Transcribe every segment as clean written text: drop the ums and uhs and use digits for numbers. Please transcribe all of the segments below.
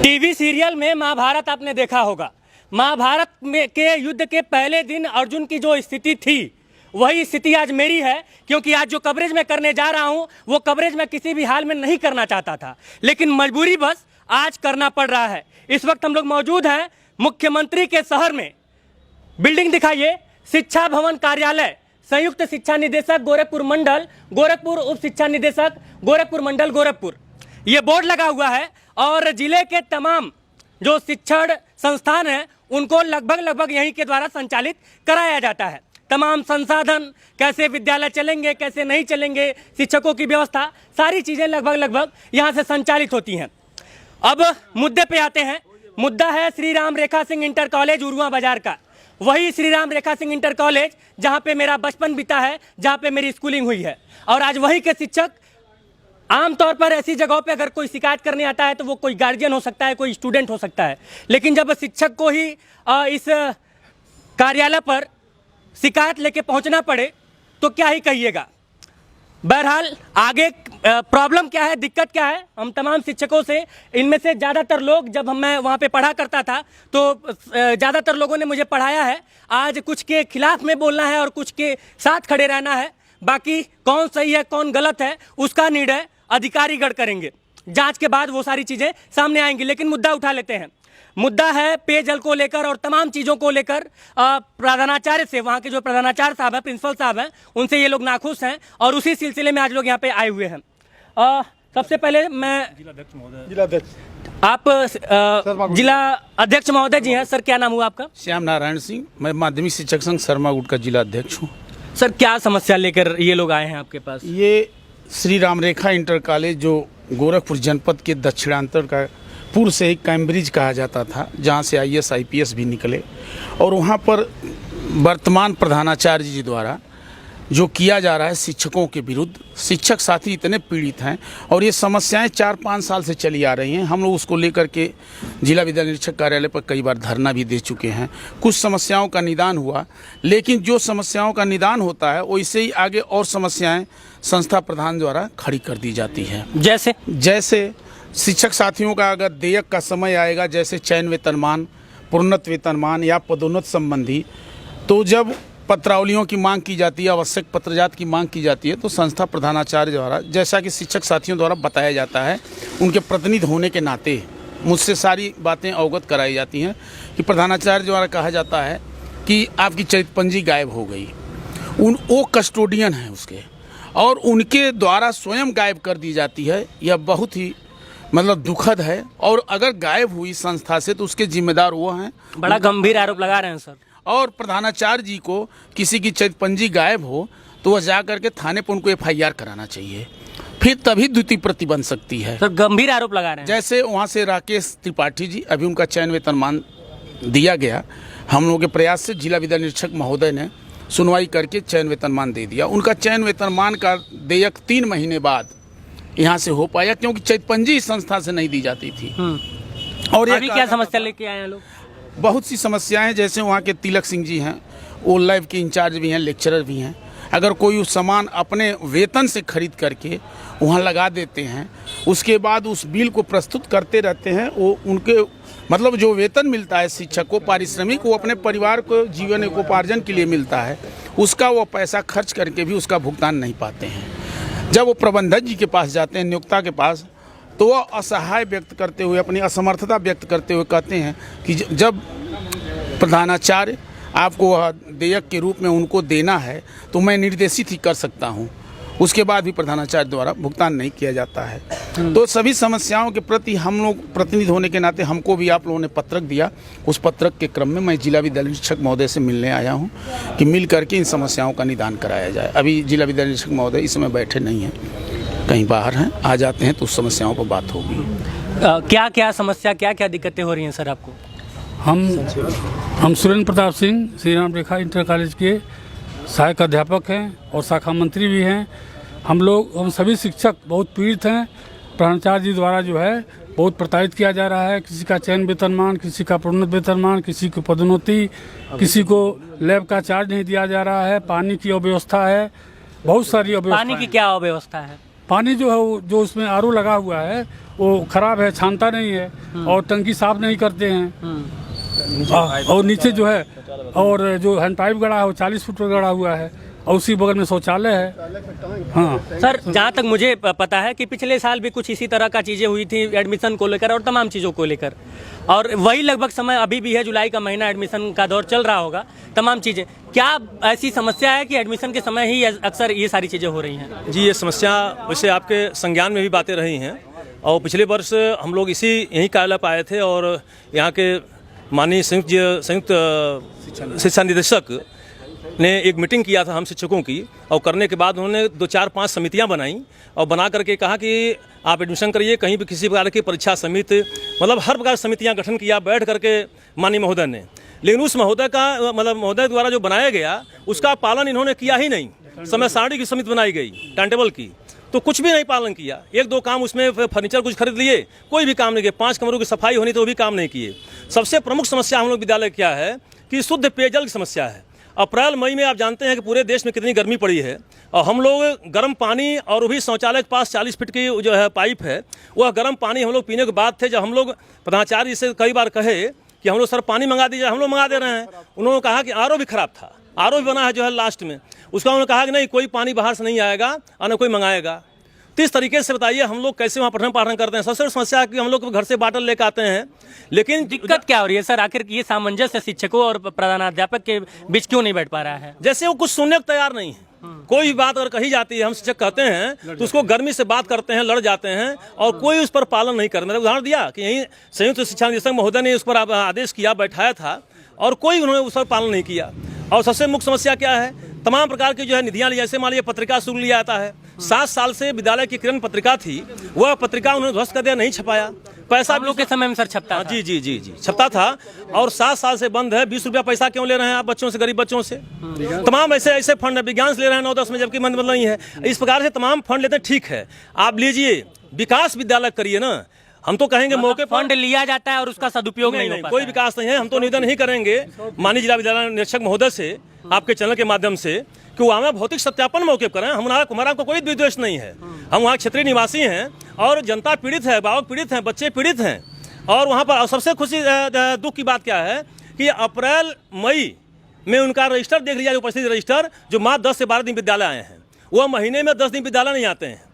TV serial में महाभारत आपने देखा होगा। महाभारत में के युद्ध के पहले दिन अर्जुन की जो स्थिति थी वही स्थिति आज मेरी है, क्योंकि आज जो कवरेज मैं करने जा रहा हूं वो कवरेज मैं किसी भी हाल में नहीं करना चाहता था, लेकिन मजबूरी बस आज करना पड़ रहा है। इस वक्त हम लोग मौजूद हैं मुख्यमंत्री के शहर में। बिल्डिंग दिखाइए, शिक्षा भवन कार्यालय, संयुक्त शिक्षा निदेशक गोरखपुर मंडल, गोरखपुर उप शिक्षा निदेशक गोरखपुर मंडल गोरखपुर, ये बोर्ड लगा हुआ है। और जिले के तमाम जो शिक्षण संस्थान हैं उनको लगभग यहीं के द्वारा संचालित कराया जाता है। तमाम संसाधन, कैसे विद्यालय चलेंगे, कैसे नहीं चलेंगे, शिक्षकों की व्यवस्था, सारी चीज़ें लगभग यहाँ से संचालित होती हैं। अब मुद्दे पे आते हैं। मुद्दा है श्री राम रेखा सिंह इंटर कॉलेज उरुआ बाजार का। वही श्री राम रेखा सिंह इंटर कॉलेज जहाँ पे मेरा बचपन बीता है, जहाँ पे मेरी स्कूलिंग हुई है। और आज वही के शिक्षक, आमतौर पर ऐसी जगहों पे अगर कोई शिकायत करने आता है तो वो कोई गार्जियन हो सकता है, कोई स्टूडेंट हो सकता है, लेकिन जब शिक्षक को ही इस कार्यालय पर शिकायत लेके पहुंचना पड़े तो क्या ही कहिएगा। बहरहाल आगे प्रॉब्लम क्या है, दिक्कत क्या है, हम तमाम शिक्षकों से, इनमें से ज़्यादातर लोग, जब मैं वहाँ पे पढ़ा करता था तो ज़्यादातर लोगों ने मुझे पढ़ाया है। आज कुछ के खिलाफ में बोलना है और कुछ के साथ खड़े रहना है। बाकी कौन सही है कौन गलत है उसका निर्णय अधिकारीगण करेंगे, जांच के बाद वो सारी चीज़ें सामने आएंगी। लेकिन मुद्दा उठा लेते हैं। मुद्दा है पेयजल को लेकर और तमाम चीज़ों को लेकर। प्रधानाचार्य से, वहाँ के जो प्रधानाचार्य साहब हैं, प्रिंसिपल साहब हैं, उनसे ये लोग नाखुश हैं और उसी सिलसिले में आज लोग यहाँ पे आए हुए हैं। सबसे पहले मैं आप जिला अध्यक्ष महोदय जी हैं। सर क्या नाम हुआ आपका? श्याम नारायण सिंह, मैं माध्यमिक शिक्षक संघ शर्मा गुट का जिला अध्यक्ष हूँ। सर क्या समस्या लेकर ये लोग आए हैं आपके पास? ये श्री राम रेखा इंटर कॉलेज जो गोरखपुर जनपद के दक्षिणांतर का पूर्व से ही कैम्ब्रिज कहा जाता था, जहाँ से IAS IPS भी निकले, और वहाँ पर वर्तमान प्रधानाचार्य जी द्वारा जो किया जा रहा है शिक्षकों के विरुद्ध, शिक्षक साथी इतने पीड़ित हैं और ये समस्याएं 4-5 साल से चली आ रही हैं। हम लोग उसको लेकर के जिला विद्यालय निरीक्षक कार्यालय पर कई बार धरना भी दे चुके हैं। कुछ समस्याओं का निदान हुआ, लेकिन जो समस्याओं का निदान होता है वैसे ही आगे और समस्याएं संस्था प्रधान द्वारा खड़ी कर दी जाती है। जैसे शिक्षक साथियों का अगर देयक का समय आएगा, जैसे चयन वेतनमान, प्रोन्नत वेतनमान या पदोन्नत संबंधी, तो जब पत्रावलियों की मांग की जाती है, आवश्यक पत्रजात की मांग की जाती है, तो संस्था प्रधानाचार्य द्वारा, जैसा कि शिक्षक साथियों द्वारा बताया जाता है, उनके प्रतिनिधि होने के नाते मुझसे सारी बातें अवगत कराई जाती हैं कि प्रधानाचार्य द्वारा कहा जाता है कि आपकी चरित्र पंजी गायब हो गई। वो कस्टोडियन हैं उसके, और उनके द्वारा स्वयं गायब कर दी जाती है। यह बहुत ही दुखद है। और अगर गायब हुई संस्था से तो उसके जिम्मेदार वो हैं। बड़ा गंभीर आरोप लगा रहे हैं सर। और प्रधानाचार्य जी को किसी की चरित्र पंजी गायब हो तो वह जा करके थाने पर उनको FIR कराना चाहिए, फिर तभी द्वितीय प्रति बन सकती है। सर गंभीर आरोप लगा रहे हैं। जैसे वहाँ से राकेश त्रिपाठी जी, अभी उनका चयन वेतनमान दिया गया। हम लोगों के प्रयास से जिला विद्यालय निरीक्षक महोदय ने सुनवाई करके चयन वेतनमान दे दिया। उनका चयन वेतनमान का देयक 3 महीने बाद यहाँ से हो पाया, क्योंकि चरित्र पंजी इस संस्था से नहीं दी जाती थी। और अभी क्या समस्या लेके आए हैं लोग? बहुत सी समस्याएं, जैसे वहाँ के तिलक सिंह जी हैं, वो लाइव के इंचार्ज भी हैं, लेक्चरर भी हैं। अगर कोई उस सामान अपने वेतन से खरीद करके वहाँ लगा देते हैं, उसके बाद उस बिल को प्रस्तुत करते रहते हैं, वो उनके जो वेतन मिलता है शिक्षक को, पारिश्रमिक, वो अपने परिवार को जीवन उपार्जन के लिए मिलता है, उसका वो पैसा खर्च करके भी उसका भुगतान नहीं पाते हैं। जब वो प्रबंधक जी के पास जाते हैं, नियोक्ता के पास, तो वह असहाय व्यक्त करते हुए, अपनी असमर्थता व्यक्त करते हुए कहते हैं कि जब प्रधानाचार्य आपको वह देयक के रूप में उनको देना है तो मैं निर्देशित ही कर सकता हूं, उसके बाद भी प्रधानाचार्य द्वारा भुगतान नहीं किया जाता है। तो सभी समस्याओं के प्रति हम लोग प्रतिनिधि होने के नाते हमको भी आप लोगों ने पत्रक दिया। उस पत्रक के क्रम में मैं जिला विद्यालय निरीक्षक महोदय से मिलने आया हूँ कि मिल करके इन समस्याओं का निदान कराया जाए। अभी जिला विद्यालय निरीक्षक महोदय इस समय बैठे नहीं हैं, कहीं बाहर हैं, आ जाते हैं तो उस समस्याओं पर बात होगी। क्या क्या समस्या, क्या क्या दिक्कतें हो रही हैं सर आपको? हम सुरेंद्र प्रताप सिंह श्री राम रेखा इंटर कॉलेज के सहायक अध्यापक हैं और शाखा मंत्री भी हैं। हम सभी शिक्षक बहुत पीड़ित हैं। प्रधानाचार्य जी द्वारा जो है बहुत प्रताड़ित किया जा रहा है। किसी का चयन वेतनमान, किसी का प्रोन्नत वेतनमान, किसी को पदोन्नति, किसी को लैब का चार्ज नहीं दिया जा रहा है। पानी की अव्यवस्था है, बहुत सारी अव्यवस्था। पानी की क्या अव्यवस्था है? पानी जो है जो उसमें RO लगा हुआ है वो खराब है, छानता नहीं है और टंकी साफ नहीं करते हैं। और नीचे जो है और जो हैंड पाइप गड़ा है वो 40 फुट पर गड़ा हुआ है और उसी बगल में शौचालय है। हाँ सर, जहाँ तक मुझे पता है कि पिछले साल भी कुछ इसी तरह का चीज़ें हुई थी एडमिशन को लेकर और तमाम चीज़ों को लेकर, और वही लगभग समय अभी भी है, जुलाई का महीना एडमिशन का दौर चल रहा होगा, तमाम चीज़ें। क्या ऐसी समस्या है कि एडमिशन के समय ही अक्सर ये सारी चीज़ें हो रही हैं? जी, ये समस्या वैसे आपके संज्ञान में भी बातें रही हैं और पिछले वर्ष हम लोग यही कार्यालय पर आए थे और यहाँ के माननीय संयुक्त शिक्षा निदेशक ने एक मीटिंग किया था हम शिक्षकों की, और करने के बाद उन्होंने 2, 4, 5 समितियां बनाई और बना करके कहा कि आप एडमिशन करिए, कहीं भी किसी प्रकार की परीक्षा समिति, मतलब हर प्रकार की समितियां गठन किया बैठ करके माननीय महोदय ने। लेकिन उस महोदय का मतलब महोदय द्वारा जो बनाया गया उसका पालन इन्होंने किया ही नहीं। समय सारणी की समिति बनाई गई, टाइम टेबल की, तो कुछ भी नहीं पालन किया। 1-2 काम उसमें फर्नीचर कुछ खरीद लिए, कोई भी काम नहीं किया। 5 कमरों की सफाई होनी तो वो भी काम नहीं किए। सबसे प्रमुख समस्या हम लोग विद्यालय क्या है कि शुद्ध पेयजल की समस्या है। अप्रैल मई में आप जानते हैं कि पूरे देश में कितनी गर्मी पड़ी है और हम लोग गर्म पानी, और वो भी शौचालय के पास 40 फीट की जो है पाइप है, वह गर्म पानी हम लोग पीने के बाद थे। जब हम लोग प्रधानाचार्य से कई बार कहे कि हम लोग सर पानी मंगा दीजिए, हम लोग मंगा दे रहे हैं, उन्होंने कहा कि आरओ भी खराब था, आरओ भी बना है जो है लास्ट में, उसका उन्होंने कहा कि नहीं कोई पानी बाहर से नहीं आएगा और न कोई मंगाएगा। तो इस तरीके से बताइए हम लोग कैसे वहाँ पठन पाठन करते हैं। सबसे बड़ी समस्या है कि हम लोग घर से बाटल लेकर आते हैं, लेकिन दिक्कत क्या हो रही है सर? आखिर ये सामंजस्य शिक्षकों और प्रधानाध्यापक के बीच क्यों नहीं बैठ पा रहा है? जैसे वो कुछ सुनने को तैयार नहीं है। कोई भी बात अगर कही जाती है, हम शिक्षक कहते हैं तो उसको गर्मी से बात करते हैं, लड़ जाते हैं और कोई उस पर पालन नहीं करता। मैंने उदाहरण दिया कि यही संयुक्त शिक्षा निदेशक महोदय ने उस पर आदेश किया, बैठाया था और कोई उन्होंने उस पर पालन नहीं किया। और सबसे मुख्य समस्या क्या है, तमाम प्रकार की जो है निधियां ली, जैसे मान लीजिए पत्रिका शुल्क लिया जाता है। 7 साल से विद्यालय की किरण पत्रिका थी, वह पत्रिका उन्होंने ध्वस्त कर दिया, नहीं छपाया। पैसा आप लोग के समय में सर छपता था? जी जी जी जी छपता था और 7 साल से बंद है। 20 रुपया पैसा क्यों ले रहे हैं आप बच्चों से, गरीब बच्चों से? तमाम ऐसे फंड है, विज्ञान से ले रहे हैं 9-10 में, जबकि मतलब नहीं है। इस प्रकार से तमाम फंड लेते हैं, ठीक है आप लीजिए, विकास विद्यालय करिए ना। हम तो कहेंगे मौके फंड लिया जाता है और उसका सदुपयोग नहीं हो पाता। कोई विकास नहीं है। हम तो निवेदन नहीं करेंगे माननीय जिला विद्यालय निरीक्षक महोदय से, आपके चैनल के माध्यम से, कि वो हमें भौतिक सत्यापन मौके पर करें। हमारा को कोई विद्वेष नहीं है, हम वहाँ क्षेत्रीय निवासी हैं और जनता पीड़ित है, बालक पीड़ित हैं, बच्चे पीड़ित हैं। और वहाँ पर सबसे खुशी दुख की बात क्या है कि अप्रैल मई में उनका रजिस्टर देख लीजिए, उपस्थिति रजिस्टर, जो मात्र 10 से 12 दिन विद्यालय आए हैं, वह महीने में 10 दिन विद्यालय नहीं आते हैं।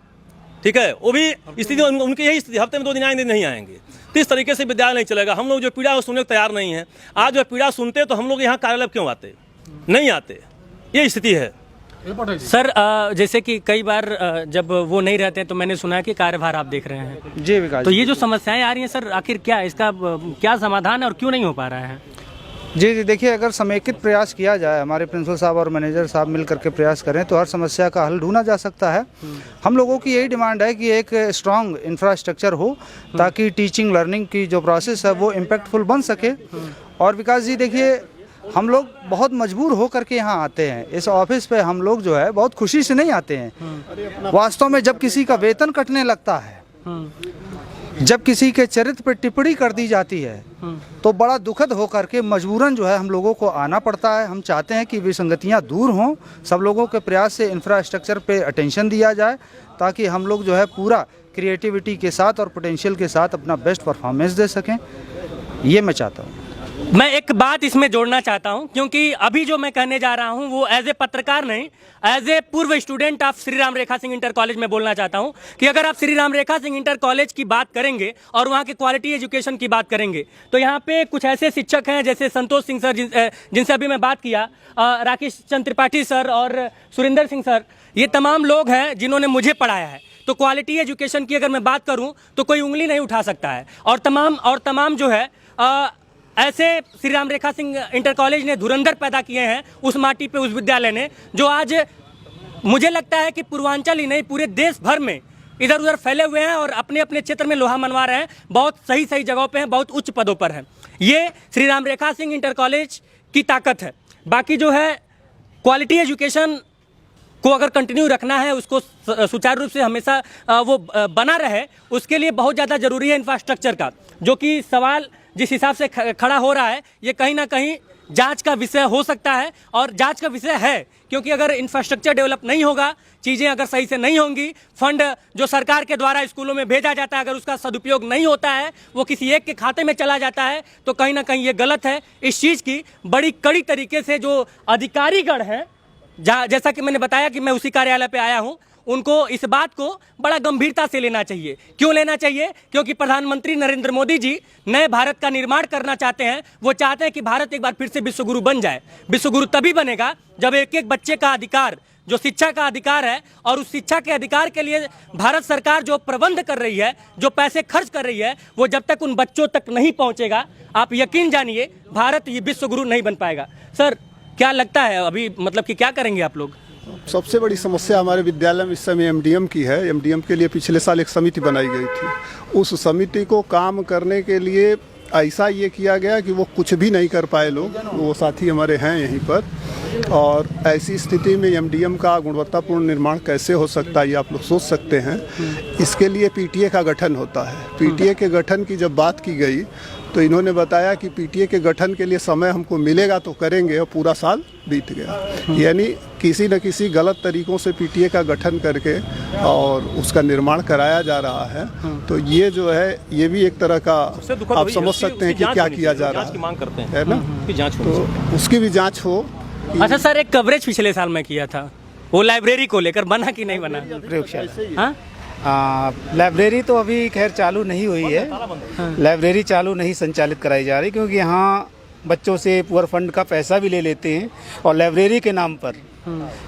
ठीक है, वो भी स्थिति उनकी यही स्थिति, हफ्ते में 2 दिन आएंगे, नहीं आएंगे। तो इस तरीके से विद्यालय नहीं चलेगा। हम लोग जो पीड़ा है सुनने को तैयार नहीं है। आज जो पीड़ा सुनते तो हम लोग यहाँ कार्यालय क्यों आते? नहीं आते, ये स्थिति है। सर जैसे कि कई बार जब वो नहीं रहते हैं तो मैंने सुना है कि कार्यभार आप देख रहे हैं जी विकास। तो ये जो समस्याएं आ रही हैं सर, आखिर क्या इसका क्या समाधान है और क्यों नहीं हो पा रहा है? जी देखिए, अगर समेकित प्रयास किया जाए, हमारे प्रिंसिपल साहब और मैनेजर साहब मिल करके प्रयास करें तो हर समस्या का हल ढूंढा जा सकता है। हम लोगों की यही डिमांड है कि एक स्ट्रांग इंफ्रास्ट्रक्चर हो ताकि टीचिंग लर्निंग की जो प्रोसेस है वो इम्पैक्टफुल बन सके। और विकास जी देखिए, हम लोग बहुत मजबूर हो करके यहाँ आते हैं। इस ऑफिस पे हम लोग जो है बहुत खुशी से नहीं आते हैं। वास्तव में जब किसी का वेतन कटने लगता है, जब किसी के चरित्र पर टिप्पणी कर दी जाती है, तो बड़ा दुखद हो करके मजबूरन जो है हम लोगों को आना पड़ता है। हम चाहते हैं कि विसंगतियाँ दूर हों, सब लोगों के प्रयास से इंफ्रास्ट्रक्चर पे अटेंशन दिया जाए ताकि हम लोग जो है पूरा क्रिएटिविटी के साथ और पोटेंशियल के साथ अपना बेस्ट परफॉर्मेंस दे सकें। ये मैं चाहता हूँ। मैं एक बात इसमें जोड़ना चाहता हूं, क्योंकि अभी जो मैं कहने जा रहा हूं वो एज ए पत्रकार नहीं, एज ए पूर्व student of Shri Ram Rekha Singh inter college में बोलना चाहता हूं कि अगर आप श्री राम रेखा सिंह इंटर कॉलेज की बात करेंगे और वहां के क्वालिटी एजुकेशन की बात करेंगे तो यहाँ पे कुछ ऐसे शिक्षक हैं जैसे संतोष सिंह सर, जिनसे अभी मैं बात किया, राकेश चंद्र त्रिपाठी सर और सुरेंद्र सिंह सर, ये तमाम लोग हैं जिन्होंने मुझे पढ़ाया है। तो क्वालिटी एजुकेशन की अगर मैं बात करूँ तो कोई उंगली नहीं उठा सकता है। और तमाम जो है ऐसे श्री राम रेखा सिंह इंटर कॉलेज ने धुरंधर पैदा किए हैं उस माटी पे, उस विद्यालय ने, जो आज मुझे लगता है कि पूर्वांचल ही नहीं पूरे देश भर में इधर उधर फैले हुए हैं और अपने अपने क्षेत्र में लोहा मनवा रहे हैं। बहुत सही सही जगहों पे हैं, बहुत उच्च पदों पर हैं। ये श्री राम रेखा सिंह इंटर कॉलेज की ताकत है। बाकी जो है क्वालिटी एजुकेशन को अगर कंटिन्यू रखना है, उसको सुचारू रूप से हमेशा वो बना रहे, उसके लिए बहुत ज़्यादा ज़रूरी है इंफ्रास्ट्रक्चर का, जो कि सवाल जिस हिसाब से खड़ा हो रहा है ये कहीं ना कहीं जांच का विषय हो सकता है और जांच का विषय है, क्योंकि अगर इंफ्रास्ट्रक्चर डेवलप नहीं होगा, चीज़ें अगर सही से नहीं होंगी, फंड जो सरकार के द्वारा स्कूलों में भेजा जाता है अगर उसका सदुपयोग नहीं होता है, वो किसी एक के खाते में चला जाता है, तो कहीं ना कहीं ये गलत है। इस चीज़ की बड़ी कड़ी तरीके से जो अधिकारीगण हैं, जैसा कि मैंने बताया कि मैं उसी कार्यालय पे आया हूँ, उनको इस बात को बड़ा गंभीरता से लेना चाहिए। क्यों लेना चाहिए? क्योंकि प्रधानमंत्री नरेंद्र मोदी जी नए भारत का निर्माण करना चाहते हैं। वो चाहते हैं कि भारत एक बार फिर से विश्वगुरु बन जाए। विश्वगुरु तभी बनेगा जब एक एक बच्चे का अधिकार, जो शिक्षा का अधिकार है, और उस शिक्षा के अधिकार के लिए भारत सरकार जो प्रबंध कर रही है, जो पैसे खर्च कर रही है, वो जब तक उन बच्चों तक नहीं पहुंचेगा, आप यकीन जानिए भारत ये विश्वगुरु नहीं बन पाएगा। सर, क्या लगता है अभी, मतलब कि क्या करेंगे आप लोग? सबसे बड़ी समस्या हमारे विद्यालय में इस समय एमडीएम की है। एमडीएम के लिए पिछले साल एक समिति बनाई गई थी। उस समिति को काम करने के लिए ऐसा ये किया गया कि वो कुछ भी नहीं कर पाए लोग। वो साथी हमारे हैं यहीं पर, और ऐसी स्थिति में एमडीएम का गुणवत्तापूर्ण निर्माण कैसे हो सकता है ये आप लोग सोच सकते हैं। इसके लिए पीटीए का गठन होता है। पीटीए के गठन की जब बात की गई तो इन्होंने बताया कि पीटीए के गठन के लिए समय हमको मिलेगा तो करेंगे, और पूरा साल बीत गया। यानी किसी न किसी गलत तरीकों से पीटीए का गठन करके और उसका निर्माण कराया जा रहा है। तो ये जो है ये भी एक तरह का आप समझ सकते हैं कि क्या किया जा रहा है, मांग करते हैं, है ना? तो उसकी भी जांच हो। अच्छा सर, एक कवरेज पिछले साल में किया था, वो लाइब्रेरी को लेकर, बना कि नहीं बना? प्रयोगशाला, हाँ, लाइब्रेरी तो अभी खैर चालू नहीं हुई है। लाइब्रेरी चालू नहीं संचालित कराई जा रही, क्योंकि यहाँ बच्चों से पुअर फंड का पैसा भी ले लेते हैं और लाइब्रेरी के नाम पर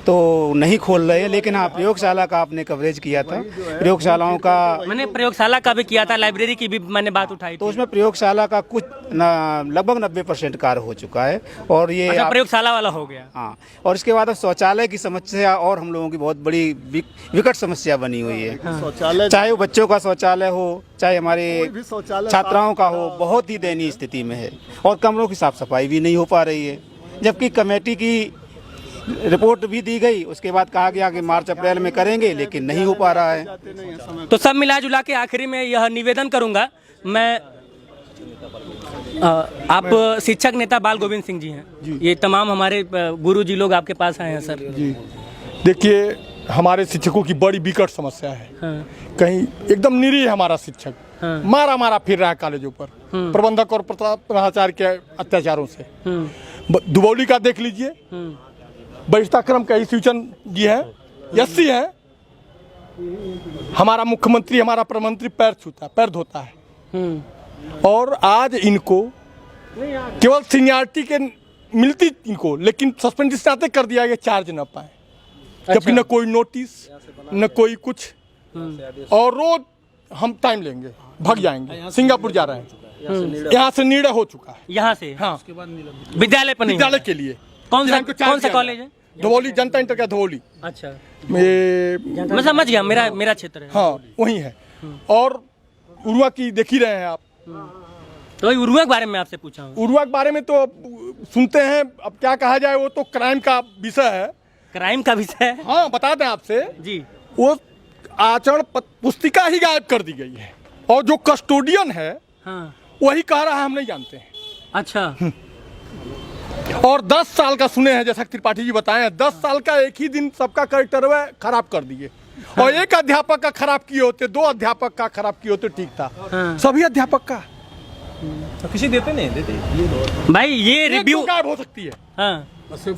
तो नहीं खोल रहे हैं। लेकिन हाँ, प्रयोगशाला का आपने कवरेज किया था। प्रयोगशालाओं का मैंने प्रयोगशाला का भी किया था, लाइब्रेरी की भी मैंने बात उठाई तो थी। उसमें प्रयोगशाला का कुछ लगभग 90% कार्य हो चुका है। और ये अच्छा, प्रयोगशाला वाला हो गया। हाँ, और इसके बाद अब शौचालय की समस्या और हम लोगों की बहुत बड़ी विकट समस्या बनी हुई है। शौचालय चाहे वो बच्चों का शौचालय हो, चाहे हमारे छात्राओं का हो, बहुत ही दयनीय स्थिति में है। और कमरों की साफ सफाई भी नहीं हो पा रही है, जबकि कमेटी की रिपोर्ट भी दी गई, उसके बाद कहा गया कि मार्च अप्रैल में करेंगे, लेकिन नहीं हो पा रहा है। तो सब मिला जुला के आखिरी में यह निवेदन करूंगा मैं, आप शिक्षक नेता बाल गोविंद सिंह जी हैं, ये तमाम हमारे गुरु जी लोग आपके पास आए हैं सर। जी देखिए, हमारे शिक्षकों की बड़ी विकट समस्या है। हाँ, कहीं एकदम निरीह हमारा शिक्षक हाँ, मारा फिर रहा है कॉलेजों पर, प्रबंधक और प्राचार्य के अत्याचारों से। दुबौली का देख लीजिए, बहिष्ठाक्रम का ईश्वचन जी है, एससी है, हमारा मुख्यमंत्री, हमारा प्रधानमंत्री पैर छूता है, पैर धोता है। और आज इनको केवल सीनियरिटी के मिलती इनको, लेकिन सस्पेंड इस नाते कर दिया गया चार्ज न पाए। जबकि न कोई नोटिस न कोई कुछ, और रोज हम टाइम लेंगे, भाग जाएंगे, सिंगापुर जा रहे हैं। यहाँ से निर्णय हो चुका है, यहाँ से हाँ, विद्यालय पर नहीं, विद्यालय के लिए। कौन सा कॉलेज है? धवोली, जनता इंटर का धवोली। अच्छा, मैं समझ गया, मेरा क्षेत्र है। हाँ, वही है। और उर्वा की देख ही रहे हैं आप, तो उर्वा के बारे में आपसे पूछा हूँ। उर्वा के बारे में तो सुनते हैं, अब क्या कहा जाए, वो तो क्राइम का विषय है। क्राइम का विषय है? हाँ, बता दें आपसे जी, वो आचरण पुस्तिका ही गायब कर दी गई है, और जो कस्टोडियन है हाँ, वही कह रहा है हम नहीं जानते हैं। अच्छा, और 10 साल का सुने हैं, जैसा त्रिपाठी जी बताए, 10 साल का एक ही दिन सबका कैरेक्टर खराब कर दिए। हाँ। और एक अध्यापक का खराब किए होते, 2 अध्यापक का खराब किए होते, ठीक था। हाँ। सभी अध्यापक का तो किसी देते नहीं देते भाई ये रिव्यू गायब हो सकती है। हाँ,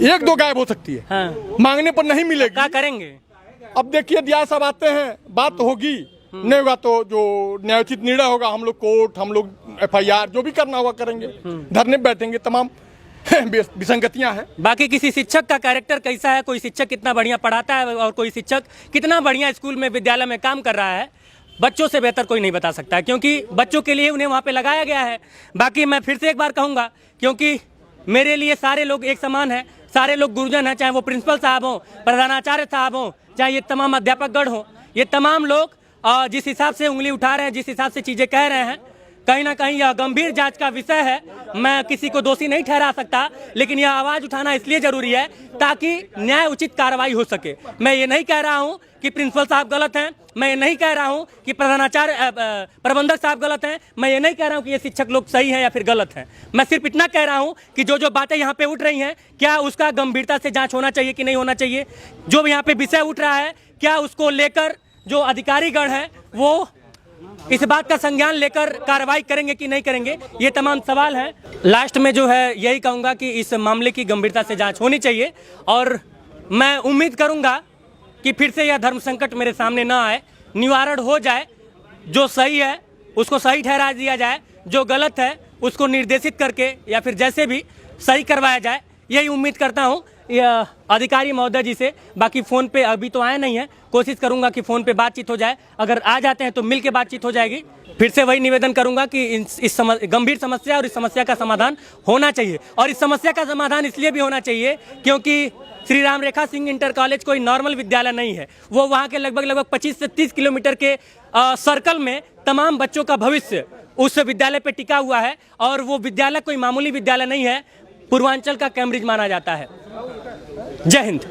1-2 गायब हो सकती है। हाँ, मांगने पर नहीं मिलेगी। क्या करेंगे? अब देखिए, दिया सब आते हैं, बात तो होगी, नहीं होगा तो जो न्यायोचित निर्णय होगा, हम लोग कोर्ट, हम लोग FIR जो भी करना होगा करेंगे, धरने बैठेंगे। तमाम विसंगतियां हैं। बाकी किसी शिक्षक का कैरेक्टर कैसा है, कोई शिक्षक कितना बढ़िया पढ़ाता है और कोई शिक्षक कितना बढ़िया स्कूल में, विद्यालय में काम कर रहा है, बच्चों से बेहतर कोई नहीं बता सकता है, क्योंकि बच्चों के लिए उन्हें वहाँ पे लगाया गया है। बाकी मैं फिर से एक बार कहूँगा, क्योंकि मेरे लिए सारे लोग एक समान हैं, सारे लोग गुरुजन हैं, चाहे वो प्रिंसिपल साहब हों, प्रधानाचार्य साहब हों, चाहे ये तमाम अध्यापकगण हों, ये तमाम लोग जिस हिसाब से उंगली उठा रहे हैं, जिस हिसाब से चीज़ें कह रहे हैं, कहीं ना कहीं यह गंभीर जांच का विषय है। मैं किसी को दोषी नहीं ठहरा सकता, लेकिन यह आवाज उठाना इसलिए जरूरी है ताकि न्याय उचित कार्रवाई हो सके। मैं ये नहीं कह रहा हूं कि प्रिंसिपल साहब गलत हैं, मैं ये नहीं कह रहा हूं कि प्रबंधक साहब गलत हैं, मैं ये नहीं कह रहा हूं कि ये शिक्षक लोग सही हैं या फिर गलत हैं। मैं सिर्फ इतना कह रहा हूं कि जो बातें यहाँ पे उठ रही हैं, क्या उसका गंभीरता से जांच होना चाहिए कि नहीं होना चाहिए। जो यहाँ पे विषय उठ रहा है, क्या उसको लेकर जो अधिकारीगण हैं वो इस बात का संज्ञान लेकर कार्रवाई करेंगे कि नहीं करेंगे, ये तमाम सवाल हैं। लास्ट में जो है यही कहूँगा कि इस मामले की गंभीरता से जांच होनी चाहिए और मैं उम्मीद करूँगा कि फिर से यह धर्म संकट मेरे सामने ना आए, निवारण हो जाए। जो सही है उसको सही ठहरा दिया जाए, जो गलत है उसको निर्देशित करके या फिर जैसे भी सही करवाया जाए, यही उम्मीद करता हूँ अधिकारी महोदय जी से। बाकी फ़ोन पे अभी तो आया नहीं है, कोशिश करूंगा कि फ़ोन पे बातचीत हो जाए। अगर आ जाते हैं तो मिल के बातचीत हो जाएगी। फिर से वही निवेदन करूंगा कि इस गंभीर समस्या और इस समस्या का समाधान होना चाहिए। और इस समस्या का समाधान इसलिए भी होना चाहिए क्योंकि श्री राम रेखा सिंह इंटर कॉलेज कोई नॉर्मल विद्यालय नहीं है। वो वहाँ के लगभग 25 से 30 किलोमीटर के सर्कल में तमाम बच्चों का भविष्य उस विद्यालय पर टिका हुआ है और वो विद्यालय कोई मामूली विद्यालय नहीं है, पूर्वांचल का कैम्ब्रिज माना जाता है। जय हिंद।